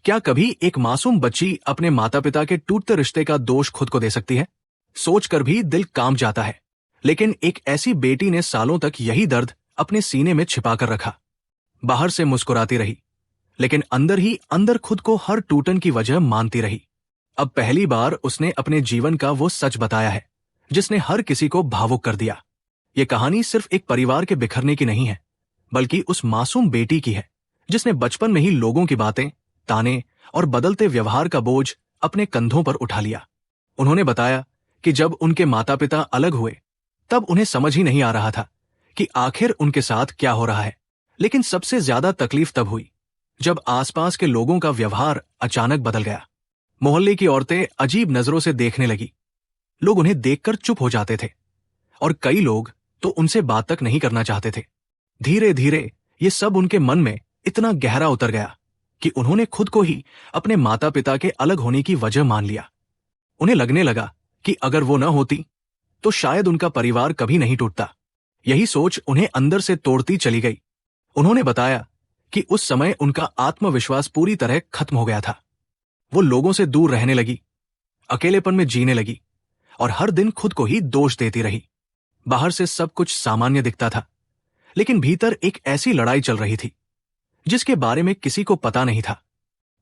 क्या कभी एक मासूम बच्ची अपने माता पिता के टूटते रिश्ते का दोष खुद को दे सकती है? सोचकर भी दिल कांप जाता है। लेकिन एक ऐसी बेटी ने सालों तक यही दर्द अपने सीने में छिपाकर रखा। बाहर से मुस्कुराती रही, लेकिन अंदर ही अंदर खुद को हर टूटन की वजह मानती रही। अब पहली बार उसने अपने जीवन का वो सच बताया है जिसने हर किसी को भावुक कर दिया। ये कहानी सिर्फ एक परिवार के बिखरने की नहीं है, बल्कि उस मासूम बेटी की है जिसने बचपन में ही लोगों की बातें, ताने और बदलते व्यवहार का बोझ अपने कंधों पर उठा लिया। उन्होंने बताया कि जब उनके माता पिता अलग हुए तब उन्हें समझ ही नहीं आ रहा था कि आखिर उनके साथ क्या हो रहा है। लेकिन सबसे ज्यादा तकलीफ तब हुई जब आसपास के लोगों का व्यवहार अचानक बदल गया। मोहल्ले की औरतें अजीब नजरों से देखने लगी। लोग उन्हें देखकर चुप हो जाते थे और कई लोग तो उनसे बात तक नहीं करना चाहते थे। धीरे धीरे ये सब उनके मन में इतना गहरा उतर गया कि उन्होंने खुद को ही अपने माता पिता के अलग होने की वजह मान लिया। उन्हें लगने लगा कि अगर वो न होती तो शायद उनका परिवार कभी नहीं टूटता। यही सोच उन्हें अंदर से तोड़ती चली गई। उन्होंने बताया कि उस समय उनका आत्मविश्वास पूरी तरह खत्म हो गया था। वो लोगों से दूर रहने लगी, अकेलेपन में जीने लगी और हर दिन खुद को ही दोष देती रही। बाहर से सब कुछ सामान्य दिखता था, लेकिन भीतर एक ऐसी लड़ाई चल रही थी जिसके बारे में किसी को पता नहीं था।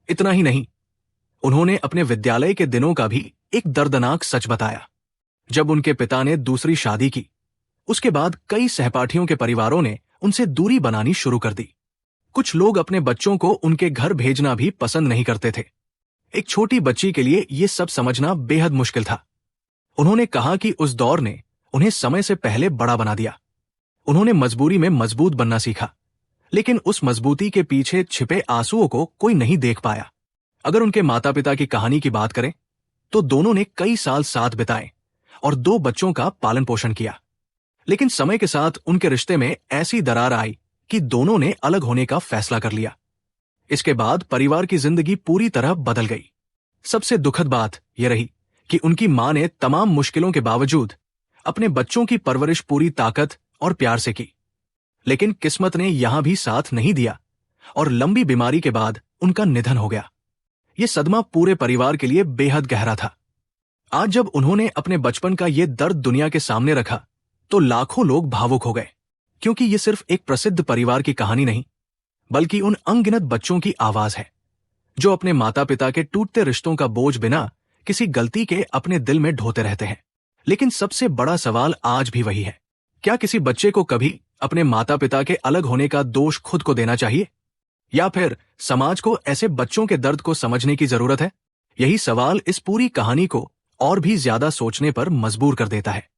इतना ही नहीं, उन्होंने अपने विद्यालय के दिनों का भी एक दर्दनाक सच बताया। जब उनके पिता ने दूसरी शादी की, उसके बाद कई सहपाठियों के परिवारों ने उनसे दूरी बनानी शुरू कर दी। कुछ लोग अपने बच्चों को उनके घर भेजना भी पसंद नहीं करते थे। एक छोटी बच्ची के लिए यह सब समझना बेहद मुश्किल था। उन्होंने कहा कि उस दौर ने उन्हें समय से पहले बड़ा बना दिया। उन्होंने मजबूरी में मजबूत बनना सीखा, लेकिन उस मजबूती के पीछे छिपे आंसुओं को कोई नहीं देख पाया। अगर उनके माता पिता की कहानी की बात करें तो दोनों ने कई साल साथ बिताए और 2 बच्चों का पालन पोषण किया। लेकिन समय के साथ उनके रिश्ते में ऐसी दरार आई कि दोनों ने अलग होने का फैसला कर लिया। इसके बाद परिवार की जिंदगी पूरी तरह बदल गई। सबसे दुखद बात यह रही कि उनकी मां ने तमाम मुश्किलों के बावजूद अपने बच्चों की परवरिश पूरी ताकत और प्यार से की। लेकिन किस्मत ने यहां भी साथ नहीं दिया और लंबी बीमारी के बाद उनका निधन हो गया। यह सदमा पूरे परिवार के लिए बेहद गहरा था। आज जब उन्होंने अपने बचपन का यह दर्द दुनिया के सामने रखा तो लाखों लोग भावुक हो गए, क्योंकि यह सिर्फ एक प्रसिद्ध परिवार की कहानी नहीं, बल्कि उन अनगिनत बच्चों की आवाज है जो अपने माता पिता के टूटते रिश्तों का बोझ बिना किसी गलती के अपने दिल में ढोते रहते हैं। लेकिन सबसे बड़ा सवाल आज भी वही है, क्या किसी बच्चे को कभी अपने माता पिता के अलग होने का दोष खुद को देना चाहिए, या फिर समाज को ऐसे बच्चों के दर्द को समझने की जरूरत है? यही सवाल इस पूरी कहानी को और भी ज्यादा सोचने पर मजबूर कर देता है।